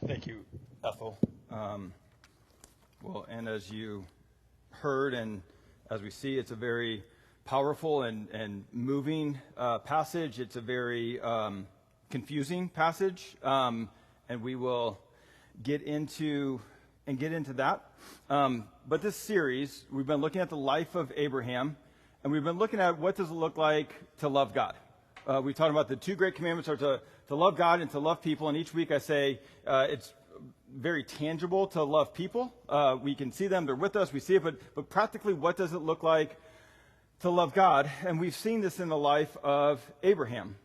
Thank you, Ethel. Well, and as you heard and as we see, it's a very powerful and moving passage. It's a very confusing passage, and we will get into that. But this series, we've been looking at the life of Abraham, and we've been looking at what does it look like to love God. We talked about the two great commandments are to love God and to love people, and each week I say it's very tangible to love people. We can see them, they're with us, we see it, but practically what does it look like to love God? And we've seen this in the life of Abraham.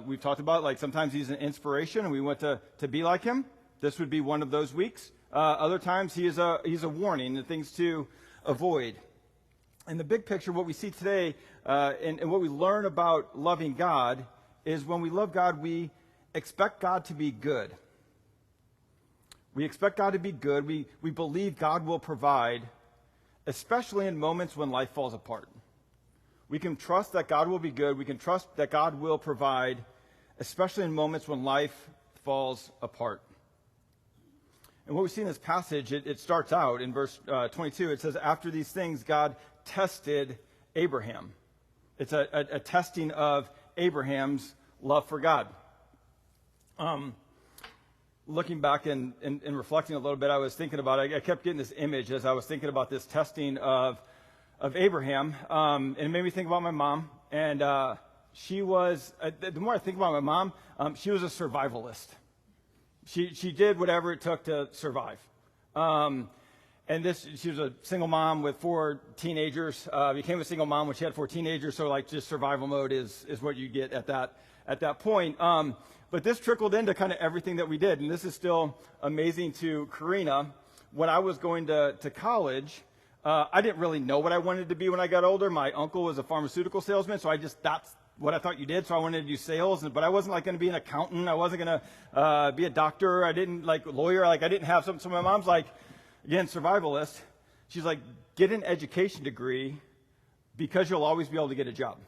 We've talked about, like, sometimes he's an inspiration and we want to be like him. This would be one of those weeks. Other times he's a warning and things to avoid. In the big picture, what we see today and what we learn about loving God is when we love God, we expect God to be good. We expect God to be good. We believe God will provide, especially in moments when life falls apart. We can trust that God will be good. We can trust that God will provide, especially in moments when life falls apart. And what we see in this passage, it starts out in verse 22. It says, after these things, God tested Abraham. It's a testing of Abraham's love for God. Looking back and reflecting a little bit, I was thinking about it. I kept getting this image as I was thinking about this testing of Abraham, and it made me think about my mom. And she was, the more I think about my mom, she was a survivalist. She did whatever it took to survive. She was a single mom with 4 teenagers. Became a single mom when she had 4 teenagers. So like just survival mode is what you get at that point. But this trickled into kind of everything that we did. And this is still amazing to Karina. When I was going to college, I didn't really know what I wanted to be when I got older. My uncle was a pharmaceutical salesman, so that's what I thought you did. So I wanted to do sales, but I wasn't like going to be an accountant. I wasn't going to be a doctor. I didn't like lawyer. Like I didn't have something. So my mom's like, again, survivalist. She's like, get an education degree because you'll always be able to get a job.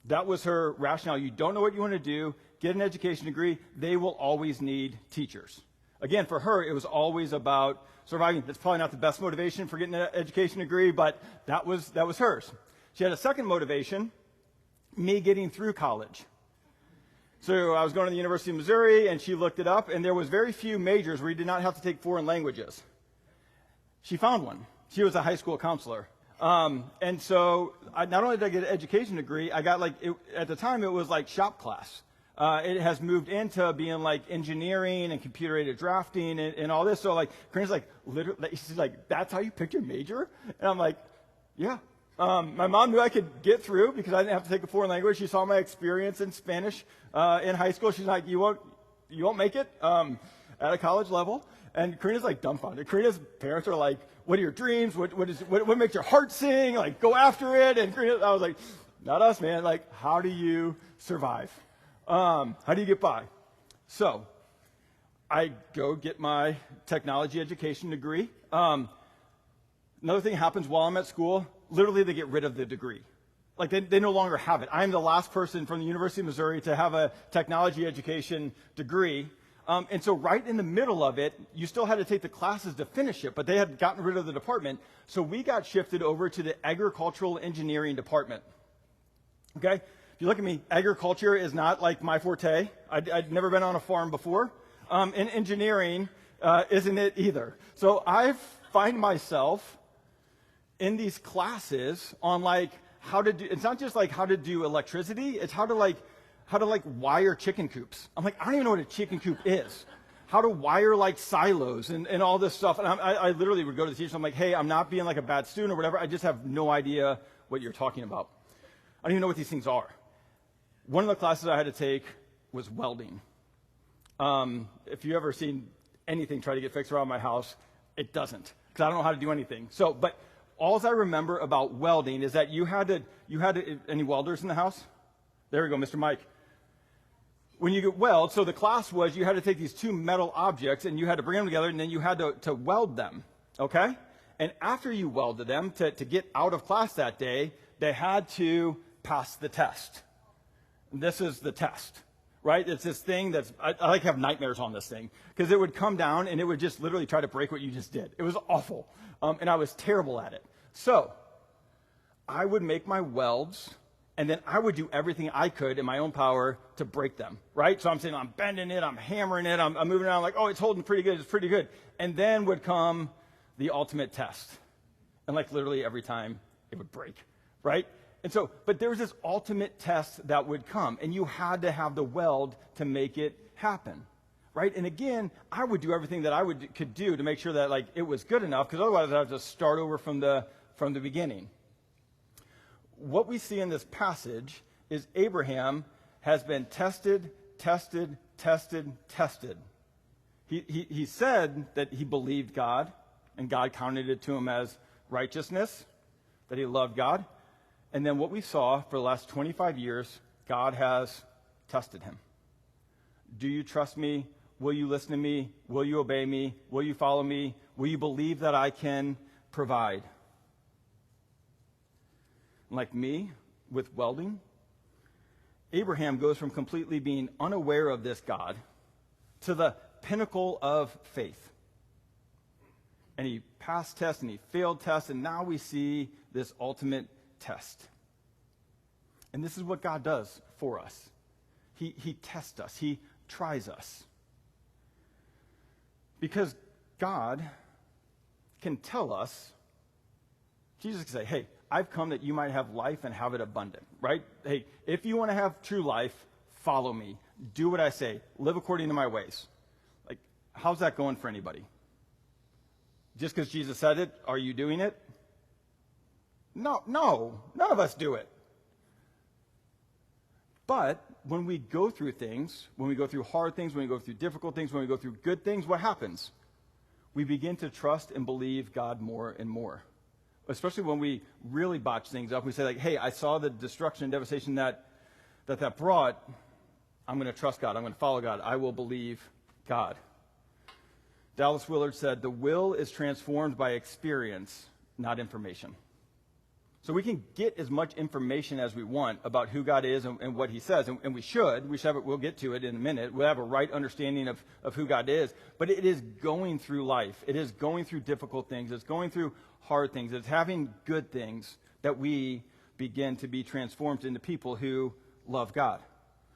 That was her rationale. You don't know what you want to do, get an education degree. They will always need teachers. Again, for her, it was always about surviving. That's probably not the best motivation for getting an education degree, but that was hers. She had a second motivation, me getting through college. So I was going to the University of Missouri, and she looked it up, and there was very few majors where you did not have to take foreign languages. She found one. She was a high school counselor. And so not only did I get an education degree, I got at the time it was like shop class. It has moved into being like engineering and computer-aided drafting and all this. So like, Karina's like, literally, she's like, that's how you picked your major? And I'm like, yeah. My mom knew I could get through because I didn't have to take a foreign language. She saw my experience in Spanish in high school. She's like, you won't make it at a college level. And Karina's like dumbfounded. Karina's parents are like, what are your dreams? What makes your heart sing? Like, go after it. And I was like, not us, man. Like, how do you survive? How do you get by? So I go get my technology education degree. Another thing happens while I'm at school. Literally, they get rid of the degree. Like, they no longer have it. I'm the last person from the University of Missouri to have a technology education degree. And so right in the middle of it, you still had to take the classes to finish it, but they had gotten rid of the department. So we got shifted over to the agricultural engineering department. Okay? If you look at me, agriculture is not like my forte. I'd never been on a farm before. And engineering isn't it either. So I find myself in these classes on like how to do, it's not just like how to do electricity, it's how to wire chicken coops. I'm like, I don't even know what a chicken coop is. How to wire like silos and all this stuff. And I literally would go to the teacher. I'm like, hey, I'm not being like a bad student or whatever. I just have no idea what you're talking about. I don't even know what these things are. One of the classes I had to take was welding. If you ever seen anything try to get fixed around my house, it doesn't, because I don't know how to do anything. So, but all I remember about welding is that you had to, any welders in the house? There we go, Mr. Mike. When you get weld, so the class was you had to take these 2 metal objects and you had to bring them together and then you had to weld them, okay? And after you welded them, to get out of class that day, they had to pass the test. This is the test. right? It's this thing I like have nightmares on this thing because it would come down and it would just literally try to break what you just did. It was awful. And I was terrible at it. So I would make my welds and then I would do everything I could in my own power to break them, right? So I'm saying I'm bending it, I'm hammering it, I'm moving around like, oh, it's holding pretty good, it's pretty good. And then would come the ultimate test. And like literally every time it would break, right? And so, but there was this ultimate test that would come, and you had to have the weld to make it happen, right? And again, I would do everything that could do to make sure that like it was good enough, because otherwise I'd have to start over from the beginning. What we see in this passage is Abraham has been tested. He said that he believed God, and God counted it to him as righteousness, that he loved God. And then what we saw for the last 25 years, God has tested him. Do you trust me? Will you listen to me? Will you obey me? Will you follow me? Will you believe that I can provide? Like me, with welding, Abraham goes from completely being unaware of this God to the pinnacle of faith. And he passed tests and he failed tests, and now we see this ultimate test. And this is what God does for us. He tests us. He tries us. Because God can tell us, Jesus can say, hey, I've come that you might have life and have it abundant, right? Hey, if you want to have true life, follow me. Do what I say. Live according to my ways. Like, how's that going for anybody? Just because Jesus said it, are you doing it? No, none of us do it. But when we go through things, when we go through hard things, when we go through difficult things, when we go through good things, what happens? We begin to trust and believe God more and more. Especially when we really botch things up. We say like, hey, I saw the destruction and devastation that brought. I'm going to trust God. I'm going to follow God. I will believe God. Dallas Willard said, the will is transformed by experience, not information. So we can get as much information as we want about who God is and what he says, and we should have it. We'll get to it in a minute. We'll have a right understanding of who God is, but it is going through life. It is going through difficult things. It's going through hard things. It's having good things that we begin to be transformed into people who love God,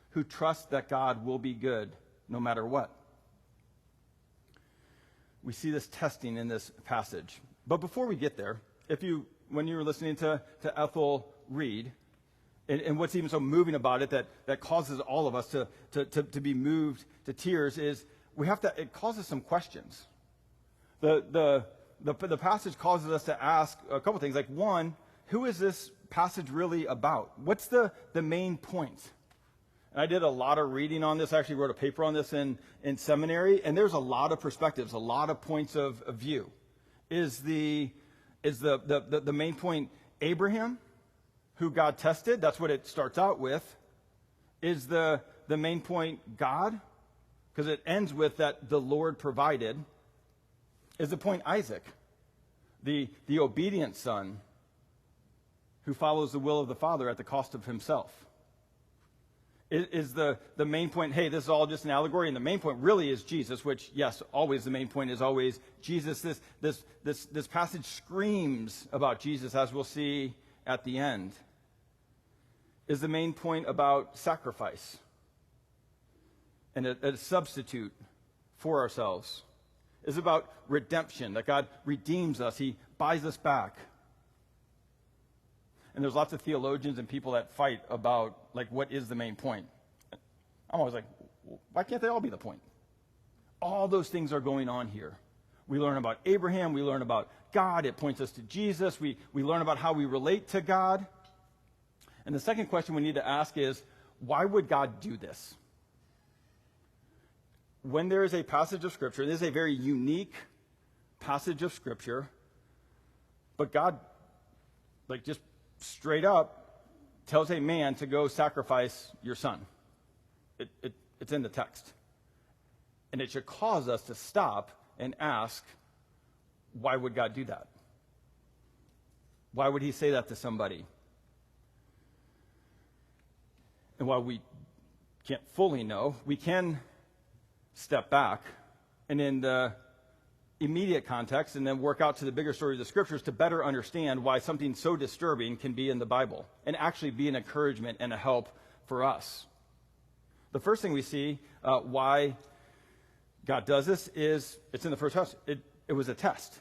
who trust that God will be good no matter what. We see this testing in this passage. But before we get there, when you were listening to Ethel read, and what's even so moving about it that causes all of us to be moved to tears is it causes some questions. The passage causes us to ask a couple things. Like, one, who is this passage really about? What's the main point? And I did a lot of reading on this. I actually wrote a paper on this in seminary, and there's a lot of perspectives, a lot of points of view. Is the main point Abraham, who God tested? That's what it starts out with. Is the main point God? Because it ends with that the Lord provided. Is the point Isaac, the obedient son who follows the will of the Father at the cost of himself? Is the main point, hey, this is all just an allegory, and the main point really is Jesus, which, yes, always the main point is always Jesus. This passage screams about Jesus, as we'll see at the end. Is the main point about sacrifice and a substitute for ourselves? Is about redemption, that God redeems us. He buys us back. And there's lots of theologians and people that fight about, like, what is the main point? I'm always like, why can't they all be the point? All those things are going on here. We learn about Abraham. We learn about God. It points us to Jesus. We learn about how we relate to God. And the second question we need to ask is, why would God do this? When there is a passage of Scripture, this is a very unique passage of Scripture, but God, like, just straight up tells a man to go sacrifice your son. It's in the text. And it should cause us to stop and ask, why would God do that? Why would he say that to somebody? And while we can't fully know, we can step back and in the immediate context and then work out to the bigger story of the scriptures to better understand why something so disturbing can be in the Bible and actually be an encouragement and a help for us. The first thing we see why God does this is, it's in the first house, it was a test.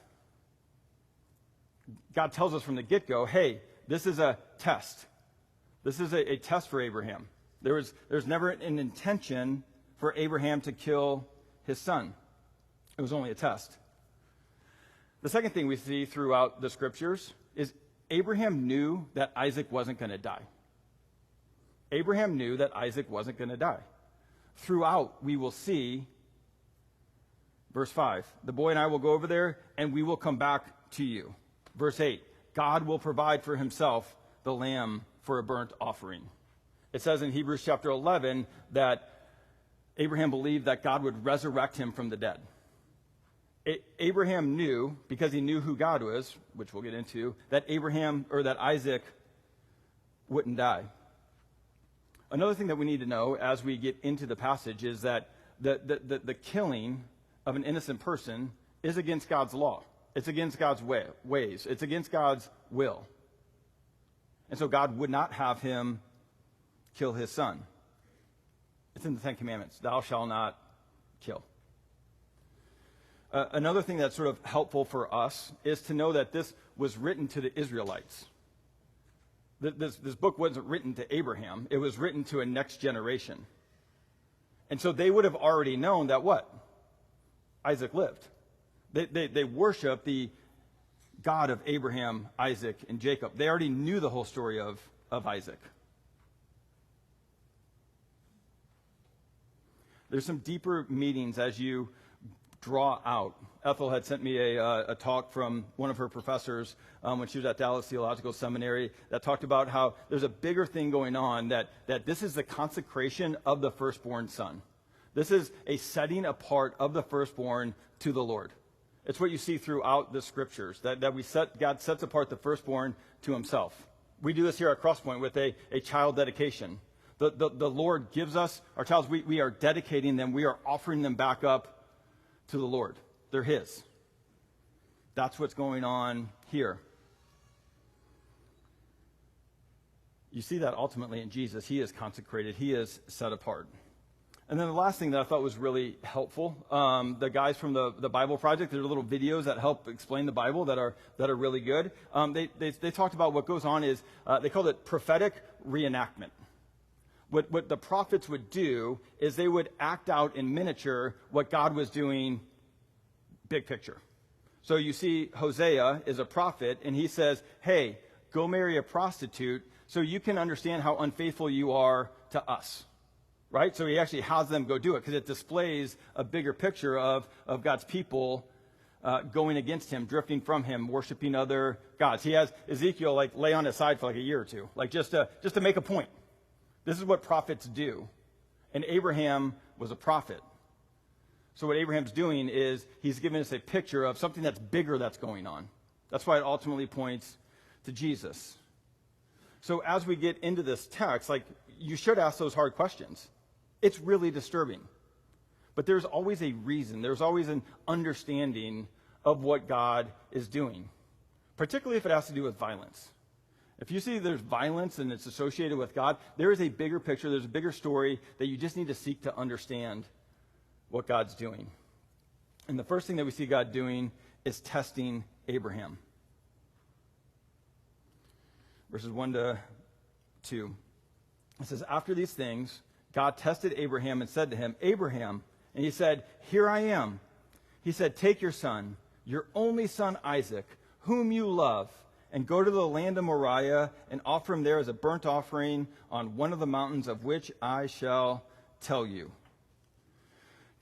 God tells us from the get-go, hey, this is a test. This is a test for Abraham. There's never an intention for Abraham to kill his son. It was only a test. The second thing we see throughout the scriptures is Abraham knew that Isaac wasn't going to die. Abraham knew that Isaac wasn't going to die. Throughout, we will see, verse 5, the boy and I will go over there, and we will come back to you. Verse 8, God will provide for himself the lamb for a burnt offering. It says in Hebrews chapter 11 that Abraham believed that God would resurrect him from the dead. Abraham knew, because he knew who God was, which we'll get into, that Isaac wouldn't die. Another thing that we need to know as we get into the passage is that the killing of an innocent person is against God's law. It's against God's ways. It's against God's will. And so God would not have him kill his son. It's in the Ten Commandments. Thou shalt not kill. Another thing that's sort of helpful for us is to know that this was written to the Israelites. This book wasn't written to Abraham. It was written to a next generation. And so they would have already known that what? Isaac lived. They worship the God of Abraham, Isaac, and Jacob. They already knew the whole story of Isaac. There's some deeper meanings as you draw out. Ethel had sent me a talk from one of her professors when she was at Dallas Theological Seminary that talked about how there's a bigger thing going on, that this is the consecration of the firstborn son. This is a setting apart of the firstborn to the Lord. It's what you see throughout the scriptures, that God sets apart the firstborn to himself. We do this here at Crosspoint with a child dedication. The Lord gives us our child. We are dedicating them. We are offering them back up to the Lord. They're his. That's what's going on here. You see that ultimately in Jesus. He is consecrated. He is set apart. And then the last thing that I thought was really helpful, the guys from the Bible Project, there are little videos that help explain the Bible that are really good. They talked about what goes on is, they called it prophetic reenactment. What the prophets would do is they would act out in miniature what God was doing big picture. So you see Hosea is a prophet, and he says, hey, go marry a prostitute so you can understand how unfaithful you are to us. Right? So he actually has them go do it because it displays a bigger picture of God's people going against him, drifting from him, worshiping other gods. He has Ezekiel lay on his side for a year or two, just to make a point. This is what prophets do. And Abraham was a prophet. So what Abraham's doing is he's giving us a picture of something that's bigger that's going on. That's why it ultimately points to Jesus. So as we get into this text, you should ask those hard questions. It's really disturbing. But there's always a reason. There's always an understanding of what God is doing, particularly if it has to do with violence. If you see there's violence and it's associated with God, there is a bigger picture, there's a bigger story that you just need to seek to understand what God's doing. And the first thing that we see God doing is testing Abraham. Verses 1 to 2. It says, after these things, God tested Abraham and said to him, Abraham, and he said, here I am. He said, take your son, your only son Isaac, whom you love, and go to the land of Moriah and offer him there as a burnt offering on one of the mountains of which I shall tell you.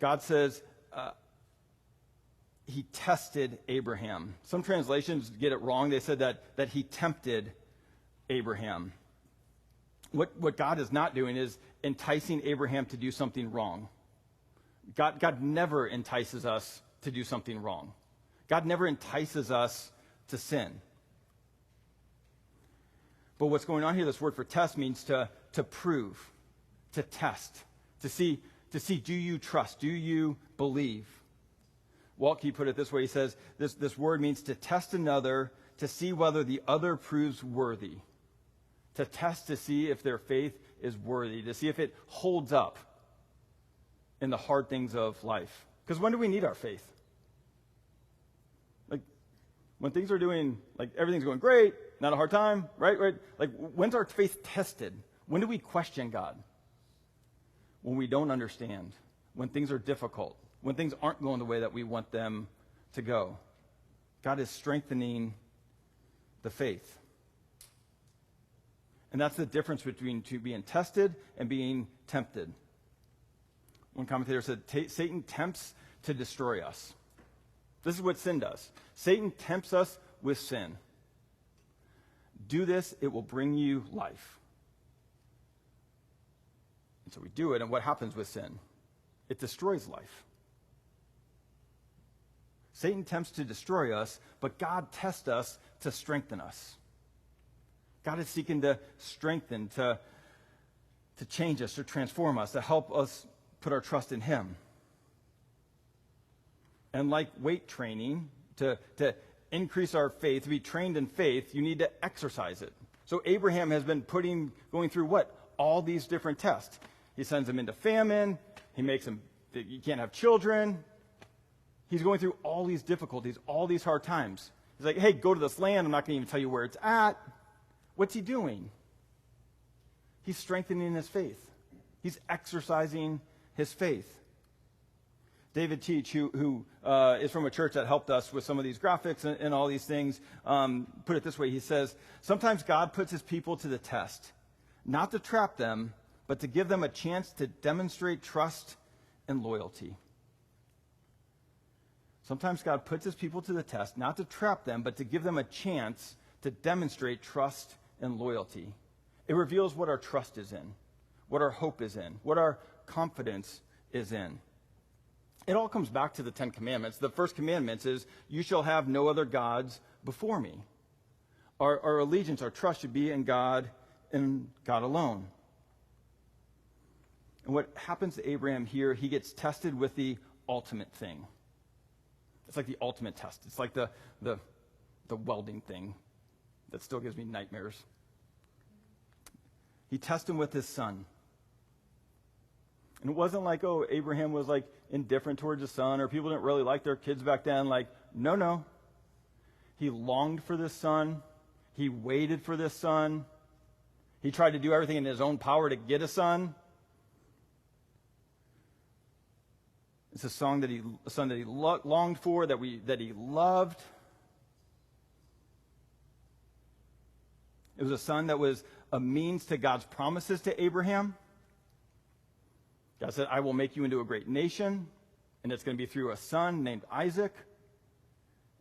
God says he tested Abraham. Some translations get it wrong. They said that he tempted Abraham. What God is not doing is enticing Abraham to do something wrong. God never entices us to do something wrong. God never entices us to sin. But what's going on here, this word for test means to prove, to test. To see, do you trust? Do you believe? Waltke put it this way. He says, this word means to test another, to see whether the other proves worthy. To test to see if their faith is worthy, to see if it holds up in the hard things of life. Because when do we need our faith? Like, when things are doing, like, everything's going great, not a hard time, right? Like, when's our faith tested? When do we question God? When we don't understand, when things are difficult, when things aren't going the way that we want them to go. God is strengthening the faith. And that's the difference between being tested and being tempted. One commentator said, Satan tempts to destroy us. This is what sin does. Satan tempts us with sin. Do this, it will bring you life. And so we do it, and what happens with sin? It destroys life. Satan tempts to destroy us, but God tests us to strengthen us. God is seeking to strengthen, to change us, to transform us, to help us put our trust in him. And like weight training, to increase our faith, to be trained in faith, you need to exercise it. So Abraham has been going through what? All these different tests. He sends him into famine. He makes him, you can't have children. He's going through all these difficulties, all these hard times. He's like, hey, go to this land. I'm not going to even tell you where it's at. What's he doing? He's strengthening his faith. He's exercising his faith. David Teach, who is from a church that helped us with some of these graphics and all these things, put it this way. He says, sometimes God puts his people to the test, not to trap them, but to give them a chance to demonstrate trust and loyalty. Sometimes God puts his people to the test, not to trap them, but to give them a chance to demonstrate trust and loyalty. It reveals what our trust is in, what our hope is in, what our confidence is in. It all comes back to the 10 Commandments. The first commandment is, you shall have no other gods before me. Our allegiance, our trust should be in God and God alone. And what happens to Abraham here, he gets tested with the ultimate thing. It's like the ultimate test. It's like the welding thing that still gives me nightmares. He tested him with his son. And it wasn't like, oh, Abraham was like indifferent towards his son, or people didn't really like their kids back then. Like, no. He longed for this son. He waited for this son. He tried to do everything in his own power to get a son. It's a son that he longed for, that he loved. It was a son that was a means to God's promises to Abraham. God said, I will make you into a great nation, and it's going to be through a son named Isaac.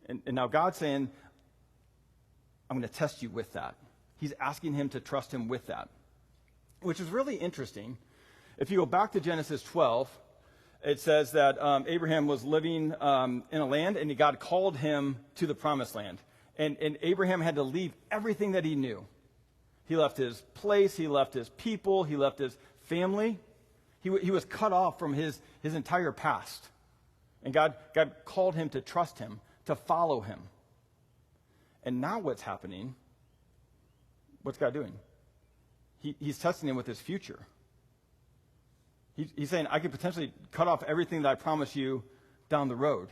And now God's saying, I'm going to test you with that. He's asking him to trust him with that, which is really interesting. If you go back to Genesis 12, it says that Abraham was living in a land, and God called him to the promised land. And Abraham had to leave everything that he knew. He left his place, he left his people, he left his family. He was cut off from his entire past. And God called him to trust him, to follow him. And now what's happening? What's God doing? He's testing him with his future. He's saying, I could potentially cut off everything that I promised you down the road.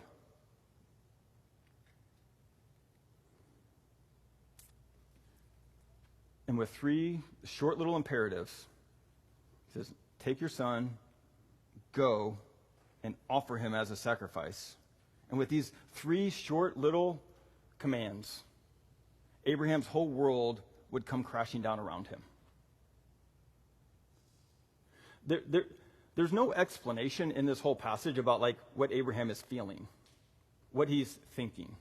And with 3 short little imperatives, he says, take your son, go, and offer him as a sacrifice. And with these 3 short little commands, Abraham's whole world would come crashing down around him. There's no explanation in this whole passage about like what Abraham is feeling, what he's thinking,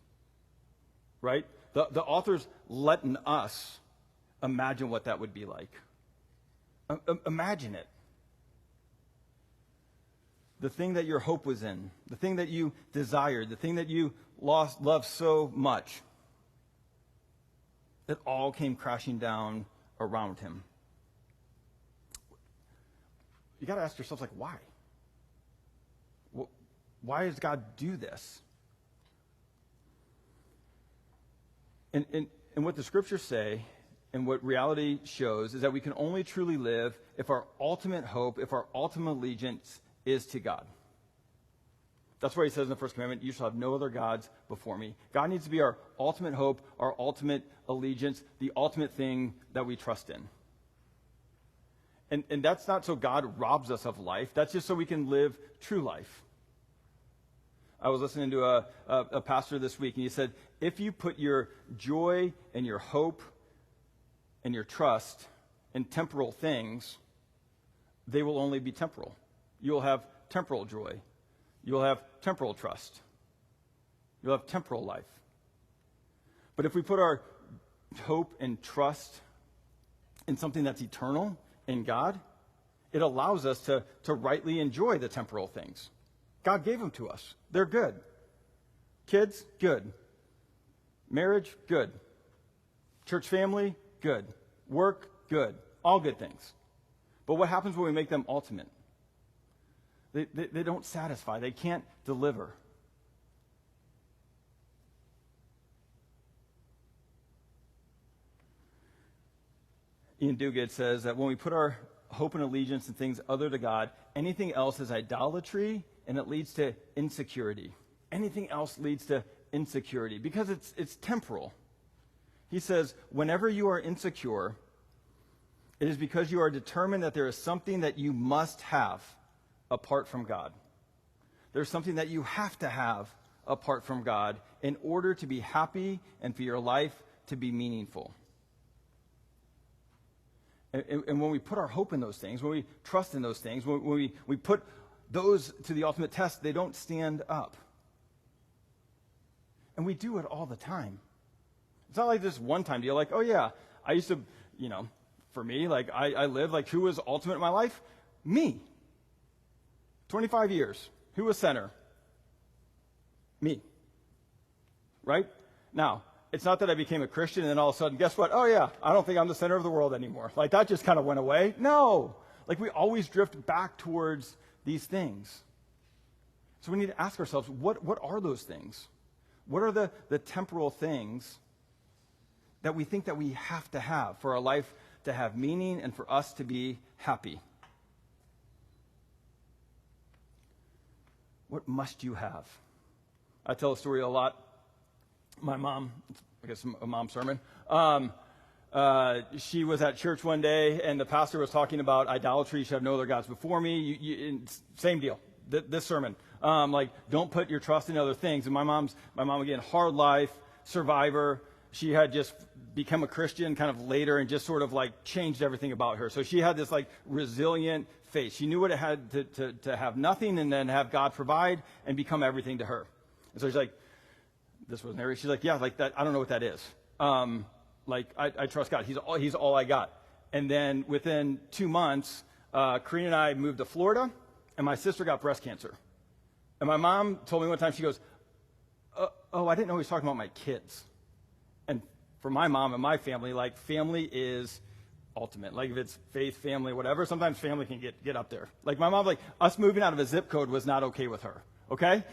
right? The author's letting us imagine what that would be like. Imagine it. The thing that your hope was in, the thing that you desired, the thing that you loved so much, it all came crashing down around him. you got to ask yourself, like, why? Why does God do this? And what the scriptures say and what reality shows is that we can only truly live if our ultimate hope, if our ultimate allegiance is to God. That's why he says in the first commandment, you shall have no other gods before me. God needs to be our ultimate hope, our ultimate allegiance, the ultimate thing that we trust in. And that's not so God robs us of life. That's just so we can live true life. I was listening to a pastor this week, and he said, if you put your joy and your hope and your trust in temporal things, they will only be temporal. You'll have temporal joy. You'll have temporal trust. You'll have temporal life. But if we put our hope and trust in something that's eternal, in God, it allows us to rightly enjoy the temporal things. God gave them to us. They're good. Kids, good. Marriage, good. Church family, good. Work, good. All good things. But what happens when we make them ultimate? They don't satisfy. They can't deliver. Ian Duguid says that when we put our hope and allegiance in things other to God, anything else is idolatry, and it leads to insecurity. Anything else leads to insecurity because it's temporal. He says, whenever you are insecure, it is because you are determined that there is something that you must have apart from God. There's something that you have to have apart from God in order to be happy and for your life to be meaningful. And when we put our hope in those things, when we trust in those things, when we put those to the ultimate test, they don't stand up. And we do it all the time. It's not like this one-time deal, like, oh yeah, I used to, for me, like I lived, like who was ultimate in my life? Me. 25 years. Who was center? Me. Right? Now, it's not that I became a Christian and then all of a sudden, guess what? Oh yeah, I don't think I'm the center of the world anymore. Like that just kind of went away. No. Like we always drift back towards these things. So we need to ask ourselves, what are those things? What are the temporal things that we think that we have to have for our life to have meaning and for us to be happy? What must you have? I tell a story a lot. My mom, I guess a mom sermon, she was at church one day, and the pastor was talking about idolatry. You should have no other gods before me. Same deal, this sermon. Like, don't put your trust in other things. And my mom, again, hard life, survivor. She had just become a Christian kind of later and just sort of like changed everything about her. So she had this like resilient faith. She knew what it had to have nothing and then have God provide and become everything to her. And so she's like, this wasn't her. She's like, yeah, like that. I don't know what that is. Like I trust God. He's all I got. And then within 2 months, Karina and I moved to Florida, and my sister got breast cancer. And my mom told me one time, she goes, oh, I didn't know he was talking about my kids. And for my mom and my family, like family is ultimate. Like if it's faith, family, whatever, sometimes family can get up there. Like my mom, like us moving out of a zip code was not okay with her. Okay?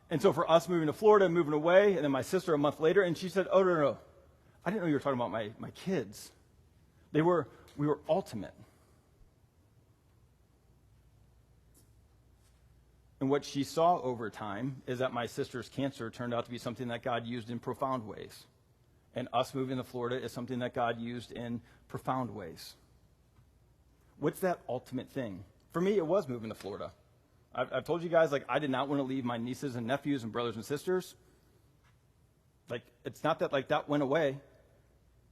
And so for us moving to Florida, moving away, and then my sister a month later, and she said, oh, no. I didn't know you were talking about my kids. We were ultimate. And what she saw over time is that my sister's cancer turned out to be something that God used in profound ways. And us moving to Florida is something that God used in profound ways. What's that ultimate thing? For me, it was moving to Florida. I've told you guys, like, I did not want to leave my nieces and nephews and brothers and sisters. Like, it's not that, like, that went away.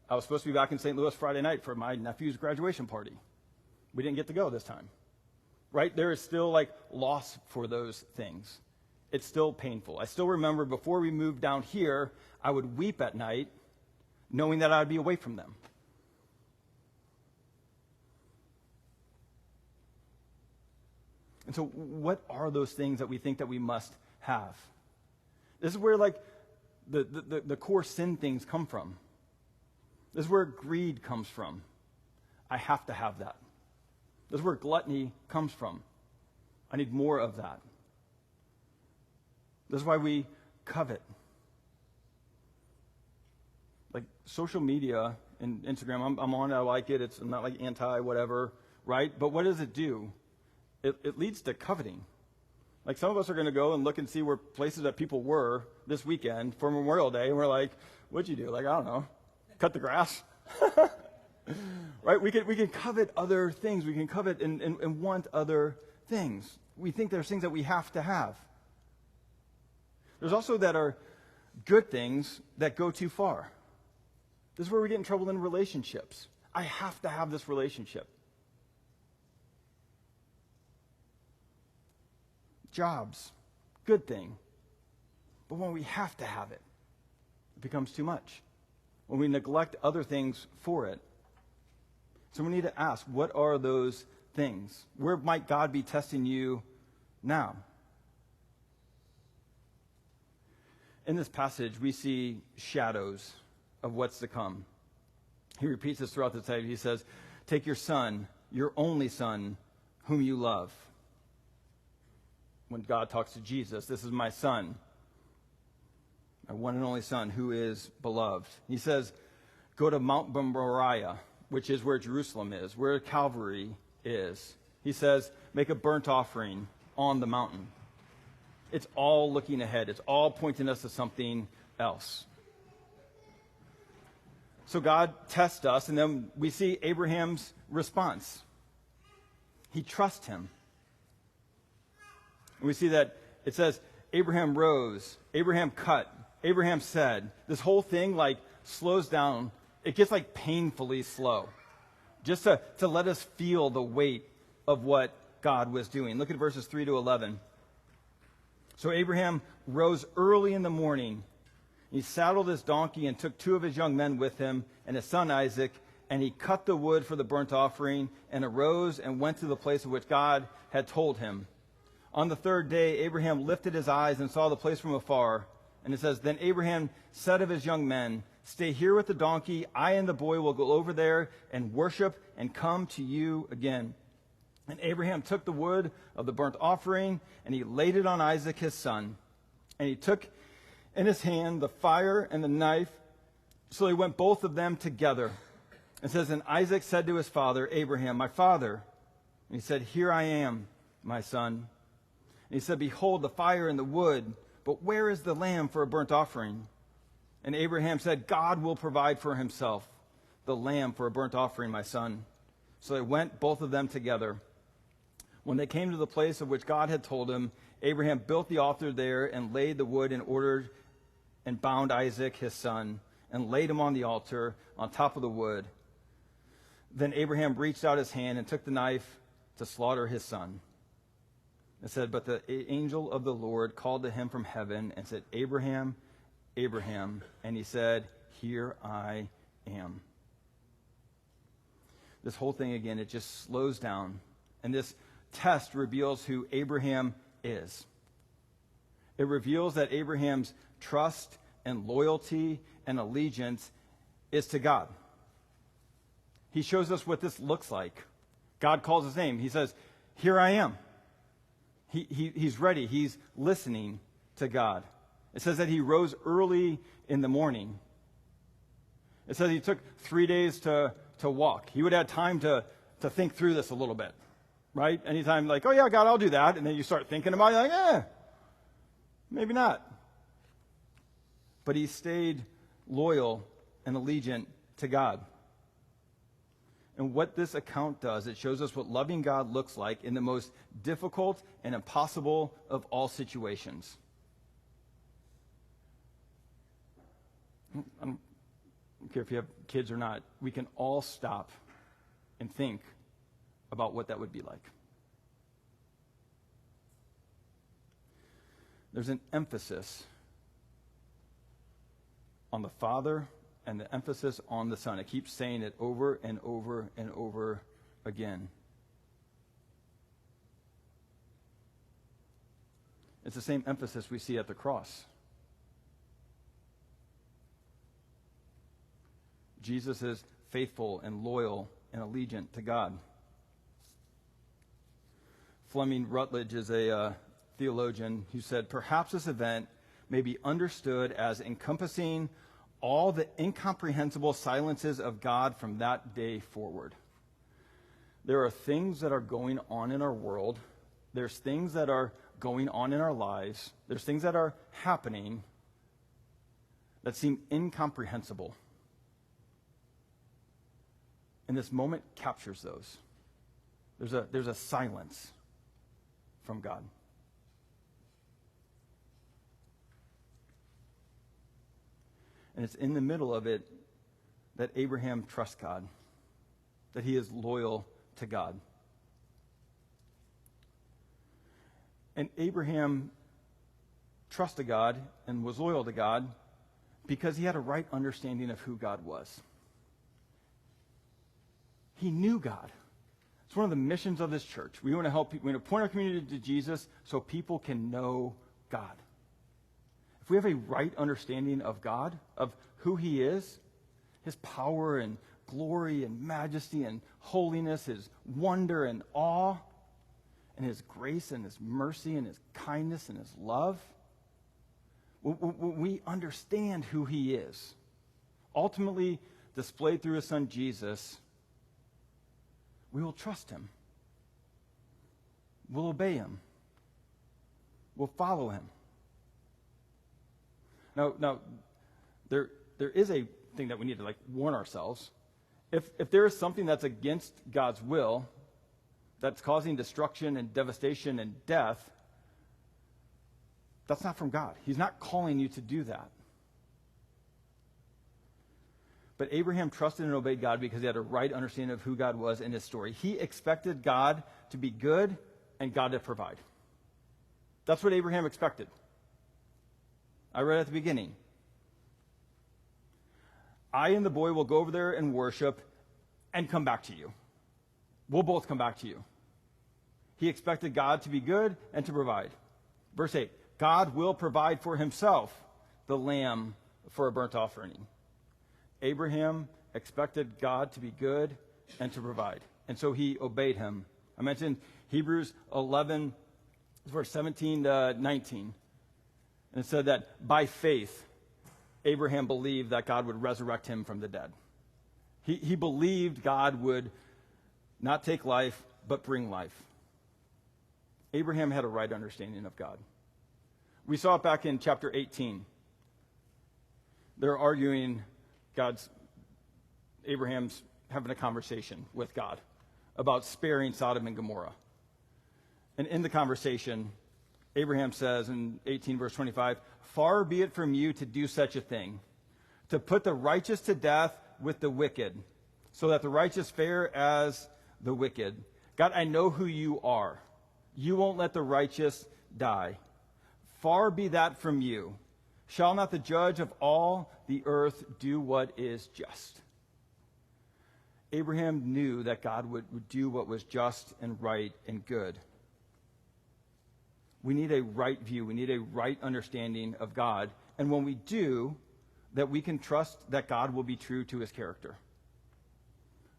I was supposed to be back in St. Louis Friday night for my nephew's graduation party. We didn't get to go this time. Right? There is still, like, loss for those things. It's still painful. I still remember before we moved down here, I would weep at night knowing that I would be away from them. And so what are those things that we think that we must have? This is where, like, the core sin things come from. This is where greed comes from. I have to have that. This is where gluttony comes from. I need more of that. This is why we covet. Like social media and Instagram, I'm on it, I like it. I'm not like anti-whatever, right? But what does it do? It leads to coveting. Like some of us are going to go and look and see where places that people were this weekend for Memorial Day, and we're like, what'd you do? Like, I don't know, cut the grass? Right? We can covet other things. We can covet and want other things. We think there's things that we have to have. There's also that are good things that go too far. This is where we get in trouble in relationships. I have to have this relationship. Jobs, good thing. But when we have to have it, it becomes too much. When we neglect other things for it. So we need to ask, what are those things? Where might God be testing you now? In this passage, we see shadows of what's to come. He repeats this throughout the text. He says, take your son, your only son, whom you love. When God talks to Jesus, this is my son, my one and only son, who is beloved. He says, go to Mount Moriah, which is where Jerusalem is, where Calvary is. He says, make a burnt offering on the mountain. It's all looking ahead. It's all pointing us to something else. So God tests us, and then we see Abraham's response. He trusts him. And we see that it says, Abraham rose, Abraham cut, Abraham said. This whole thing like slows down. It gets like painfully slow. Just to let us feel the weight of what God was doing. Look at verses 3 to 11. So Abraham rose early in the morning. He saddled his donkey and took 2 of his young men with him and his son Isaac, and he cut the wood for the burnt offering and arose and went to the place of which God had told him. On the 3rd day, Abraham lifted his eyes and saw the place from afar. And it says, then Abraham said of his young men, stay here with the donkey. I and the boy will go over there and worship and come to you again. And Abraham took the wood of the burnt offering, and he laid it on Isaac his son. And he took in his hand the fire and the knife. So they went both of them together. It says, and Isaac said to his father, Abraham, my father. And he said, here I am, my son. And he said, behold, the fire and the wood, but where is the lamb for a burnt offering? And Abraham said, God will provide for himself the lamb for a burnt offering, my son. So they went, both of them together. When they came to the place of which God had told him, Abraham built the altar there and laid the wood in order and bound Isaac, his son, and laid him on the altar on top of the wood. Then Abraham reached out his hand and took the knife to slaughter his son. It said, but the angel of the Lord called to him from heaven and said, Abraham, Abraham. And he said, here I am. This whole thing, again, it just slows down. And this test reveals who Abraham is. It reveals that Abraham's trust and loyalty and allegiance is to God. He shows us what this looks like. God calls his name. He says, here I am. He's ready. He's listening to God. It says that he rose early in the morning. It says he took 3 days to walk. He would have time to think through this a little bit, right? Anytime like, oh yeah, God, I'll do that. And then you start thinking about it, like, maybe not. But he stayed loyal and allegiant to God. And what this account does, it shows us what loving God looks like in the most difficult and impossible of all situations. I don't care if you have kids or not. We can all stop and think about what that would be like. There's an emphasis on the Father and the emphasis on the Son. It keeps saying it over and over and over again. It's the same emphasis we see at the cross. Jesus is faithful and loyal and allegiant to God. Fleming Rutledge is a theologian who said, perhaps this event may be understood as encompassing all the incomprehensible silences of God from that day forward. There are things that are going on in our world. There's things that are going on in our lives. There's things that are happening that seem incomprehensible. And this moment captures those. There's a silence from God. And it's in the middle of it that Abraham trusts God, that he is loyal to God. And Abraham trusted God and was loyal to God because he had a right understanding of who God was. He knew God. It's one of the missions of this church. We want to help people. We want to point our community to Jesus so people can know God. If we have a right understanding of God, of who he is, his power and glory and majesty and holiness, his wonder and awe, and his grace and his mercy and his kindness and his love, when we understand who he is, ultimately displayed through his son Jesus, we will trust him. We'll obey him. We'll follow him. Now, there is a thing that we need to warn ourselves. If there is something that's against God's will, that's causing destruction and devastation and death, that's not from God. He's not calling you to do that. But Abraham trusted and obeyed God because he had a right understanding of who God was in his story. He expected God to be good and God to provide. That's what Abraham expected. I read at the beginning. I and the boy will go over there and worship and come back to you. We'll both come back to you. He expected God to be good and to provide. Verse 8, God will provide for himself the lamb for a burnt offering. Abraham expected God to be good and to provide. And so he obeyed him. I mentioned Hebrews 11, verse 17 to 19. And it said that by faith, Abraham believed that God would resurrect him from the dead. He believed God would not take life, but bring life. Abraham had a right understanding of God. We saw it back in chapter 18. They're arguing, Abraham's having a conversation with God about sparing Sodom and Gomorrah. And in the conversation, Abraham says in 18 verse 25, far be it from you to do such a thing, to put the righteous to death with the wicked, so that the righteous fare as the wicked. God, I know who you are. You won't let the righteous die. Far be that from you. Shall not the judge of all the earth do what is just? Abraham knew that God would do what was just and right and good. We need a right view. We need a right understanding of God. And when we do, that we can trust that God will be true to his character.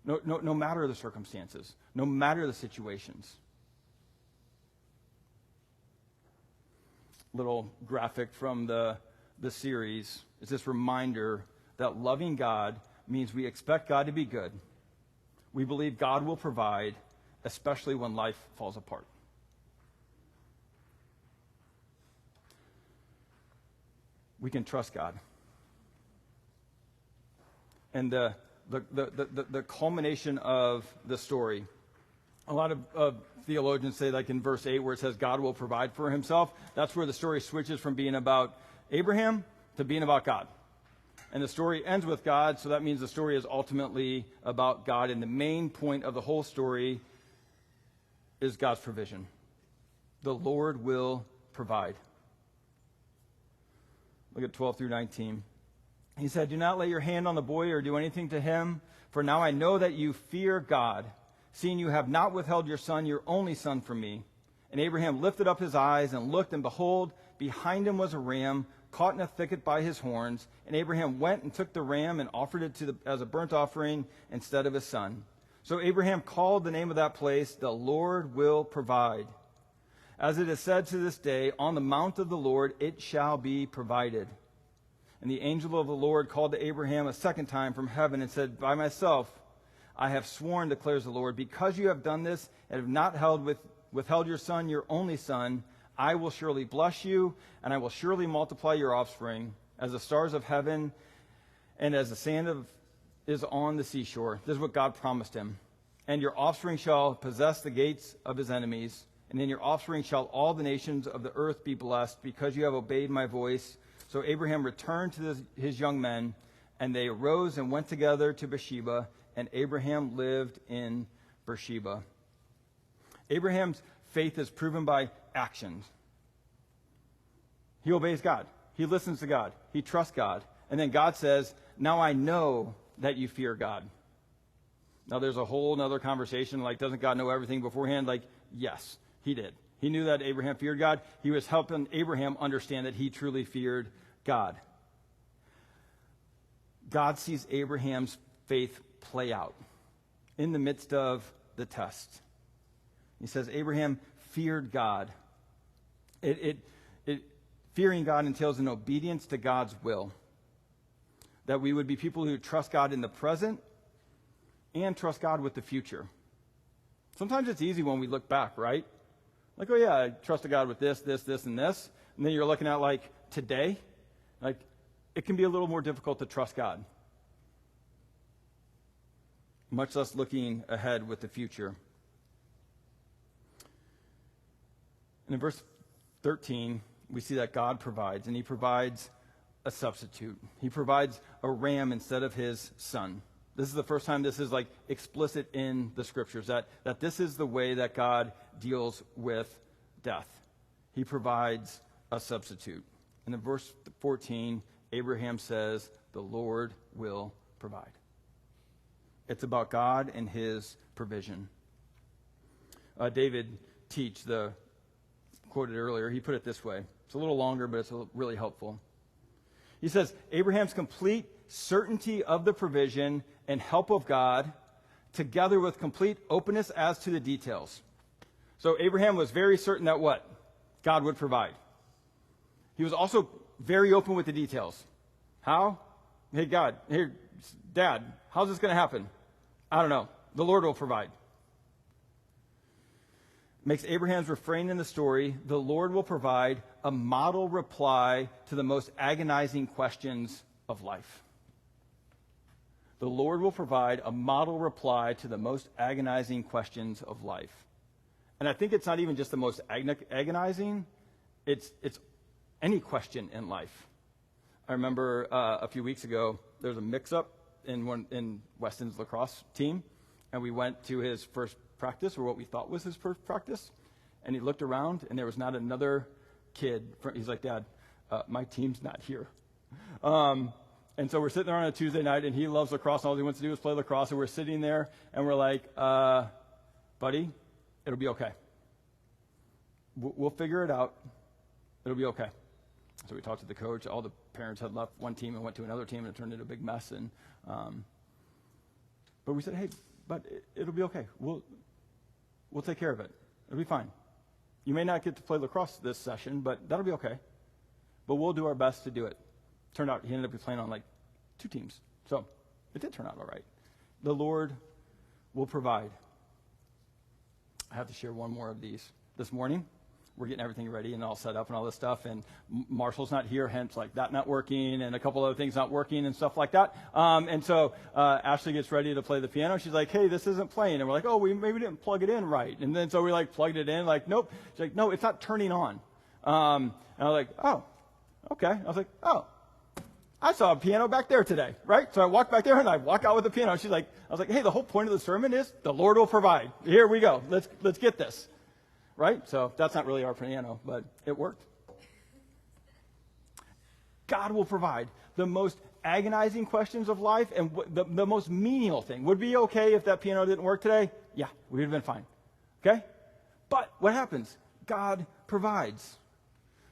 No matter the circumstances, no matter the situations. Little graphic from the series is this reminder that loving God means we expect God to be good. We believe God will provide, especially when life falls apart. We can trust God. And the culmination of the story, a lot of theologians say, like in verse 8 where it says God will provide for himself, that's where the story switches from being about Abraham to being about God. And the story ends with God, so that means the story is ultimately about God, and the main point of the whole story is God's provision. The Lord will provide. Look at 12 through 19. He said, do not lay your hand on the boy or do anything to him, for now I know that you fear God, seeing you have not withheld your son, your only son, from me. And Abraham lifted up his eyes and looked, and behold, behind him was a ram caught in a thicket by his horns. And Abraham went and took the ram and offered it as a burnt offering instead of his son. So Abraham called the name of that place, the Lord will provide. As it is said to this day, on the mount of the Lord it shall be provided. And the angel of the Lord called to Abraham a second time from heaven and said, by myself I have sworn, declares the Lord, because you have done this and have not withheld your son, your only son, I will surely bless you, and I will surely multiply your offspring as the stars of heaven and as the sand is on the seashore. This is what God promised him. And your offspring shall possess the gates of his enemies, and in your offspring shall all the nations of the earth be blessed, because you have obeyed my voice. So Abraham returned to his young men, and they arose and went together to Beersheba, and Abraham lived in Beersheba. Abraham's faith is proven by actions. He obeys God. He listens to God. He trusts God. And then God says, now I know that you fear God. Now there's a whole other conversation, like, doesn't God know everything beforehand? Like, yes, he did. He knew that Abraham feared God. He was helping Abraham understand that he truly feared God. God sees Abraham's faith play out in the midst of the test. He says Abraham feared God. Fearing God entails an obedience to God's will. That we would be people who trust God in the present and trust God with the future. Sometimes it's easy when we look back, right? Like, oh yeah, I trusted God with this, this, this, and this. And then you're looking at, like, today. Like, it can be a little more difficult to trust God. Much less looking ahead with the future. And in verse 13, we see that God provides, and he provides a substitute. He provides a ram instead of his son. This is the first time this is, like, explicit in the scriptures, that this is the way that God deals with death. He provides a substitute. And in verse 14, Abraham says, the Lord will provide. It's about God and his provision. David Teach, the quoted earlier, he put it this way. It's a little longer, but it's really helpful. He says, Abraham's complete certainty of the provision and help of God, together with complete openness as to the details. So Abraham was very certain that what? God would provide. He was also very open with the details. How? Hey, God, hey, Dad, how's this going to happen? I don't know. The Lord will provide. Makes Abraham's refrain in the story, the Lord will provide, a model reply to the most agonizing questions of life. The Lord will provide a model reply to the most agonizing questions of life. And I think it's not even just the most agonizing, it's any question in life. I remember a few weeks ago, there was a mix-up in Weston's lacrosse team, and we went to his first practice, or what we thought was his first practice, and he looked around, and there was not another kid. He's like, Dad, my team's not here. And so we're sitting there on a Tuesday night, and he loves lacrosse, and all he wants to do is play lacrosse, and we're sitting there, and we're like, buddy, it'll be okay. We'll figure it out. It'll be okay. So we talked to the coach. All the parents had left one team and went to another team, and it turned into a big mess. And but we said, hey, but it'll be okay. We'll take care of it. It'll be fine. You may not get to play lacrosse this session, but that'll be okay. But we'll do our best to do it. Turned out he ended up playing on like 2 teams. So it did turn out all right. The Lord will provide. I have to share one more of these. This morning, we're getting everything ready and all set up and all this stuff, and Marshall's not here, hence like that not working, and a couple other things not working and stuff like that. And so Ashley gets ready to play the piano. She's like, hey, this isn't playing. And we're like, oh, we maybe didn't plug it in right. And then so we like plugged it in, like, nope. She's like, no, it's not turning on. And I was like, oh, okay. I was like, oh, I saw a piano back there today, right? So I walked back there and I walk out with the piano. She's like, I was like, hey, the whole point of the sermon is the Lord will provide. Here we go. Let's get this. Right? So that's not really our piano, but it worked. God will provide the most agonizing questions of life and the most menial thing. Would it be okay if that piano didn't work today? Yeah, we would have been fine. Okay? But what happens? God provides.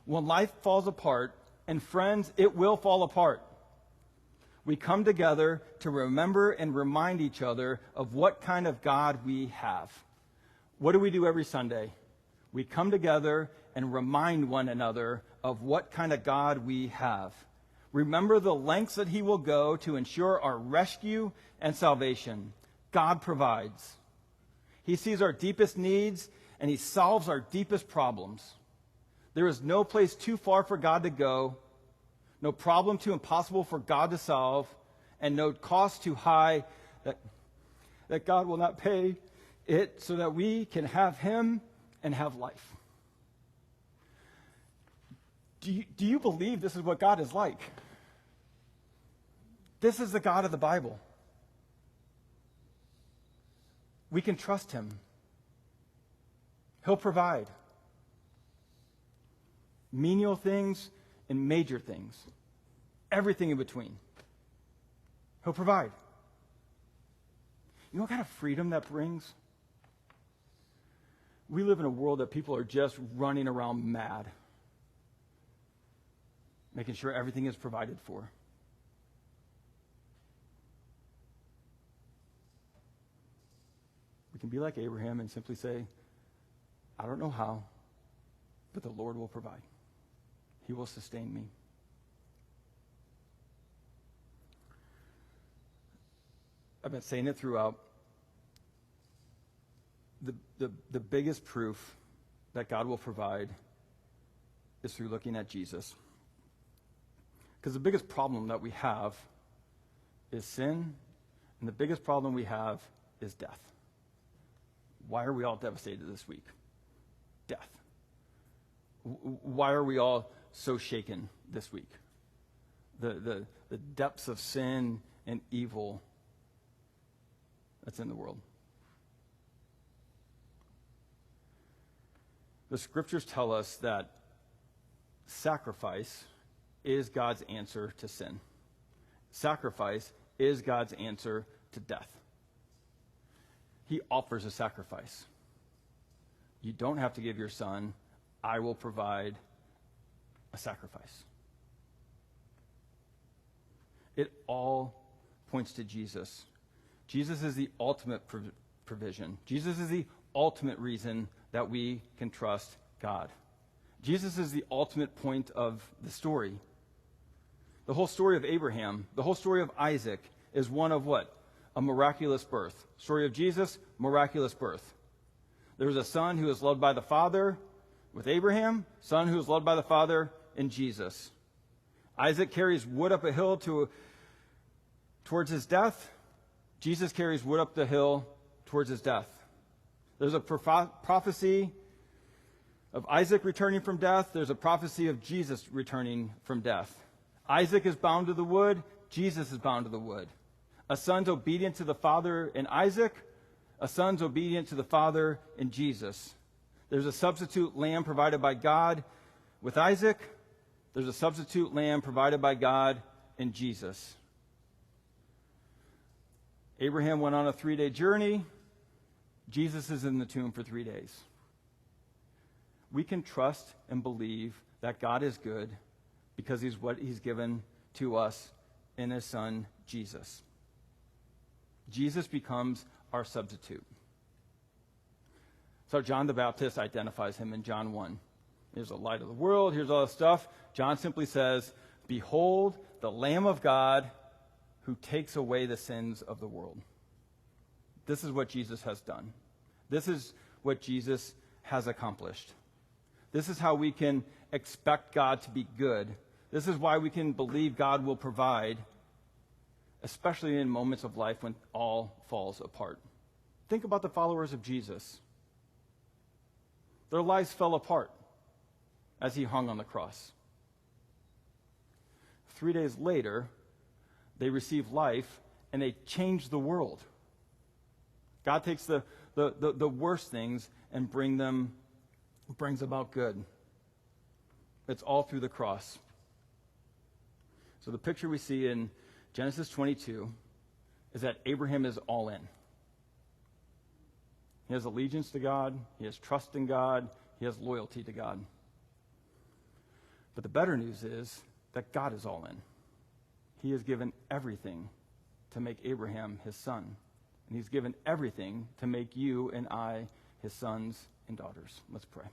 When life falls apart, and friends, it will fall apart, we come together to remember and remind each other of what kind of God we have. What do we do every Sunday? we come together and remind one another of what kind of God we have. Remember the lengths that he will go to ensure our rescue and salvation. God provides. He sees our deepest needs, and he solves our deepest problems. There is no place too far for God to go, no problem too impossible for God to solve, and no cost too high that God will not pay it so that we can have him and have life. Do you believe this is what God is like? This is the God of the Bible. We can trust him. He'll provide. Menial things and major things. Everything in between. He'll provide. You know what kind of freedom that brings? We live in a world that people are just running around mad, making sure everything is provided for. We can be like Abraham and simply say, I don't know how, but the Lord will provide. He will sustain me. I've been saying it throughout. The biggest proof that God will provide is through looking at Jesus. Because the biggest problem that we have is sin, and the biggest problem we have is death. Why are we all devastated this week? Death. Why are we all so shaken this week? The depths of sin and evil that's in the world. The scriptures tell us that sacrifice is God's answer to sin. Sacrifice is God's answer to death. He offers a sacrifice. You don't have to give your son. I will provide a sacrifice. It all points to Jesus. Jesus is the ultimate provision. Jesus is the ultimate reason that we can trust God. Jesus is the ultimate point of the story. The whole story of Abraham, the whole story of Isaac is one of what? A miraculous birth. Story of Jesus, miraculous birth. There was a son who was loved by the Father with Abraham, son who was loved by the Father in Jesus. Isaac carries wood up a hill towards his death. Jesus carries wood up the hill towards his death. There's a prophecy of Isaac returning from death. There's a prophecy of Jesus returning from death. Isaac is bound to the wood. Jesus is bound to the wood. A son's obedient to the father in Isaac. A son's obedient to the Father in Jesus. There's a substitute lamb provided by God with Isaac. There's a substitute lamb provided by God in Jesus. Abraham went on a 3-day journey. Jesus is in the tomb for 3 days. We can trust and believe that God is good because he's what he's given to us in his son, Jesus. Jesus becomes our substitute. So John the Baptist identifies him in John 1. Here's the light of the world. Here's all this stuff. John simply says, behold, the Lamb of God who takes away the sins of the world. This is what Jesus has done. This is what Jesus has accomplished. This is how we can expect God to be good. This is why we can believe God will provide, especially in moments of life when all falls apart. Think about the followers of Jesus. Their lives fell apart as he hung on the cross. 3 days later, they receive life and they change the world. God takes the worst things and brings about good. It's all through the cross. So the picture we see in Genesis 22 is that Abraham is all in. He has allegiance to God. He has trust in God. He has loyalty to God. But the better news is that God is all in. He has given everything to make Abraham his son. And he's given everything to make you and I his sons and daughters. Let's pray.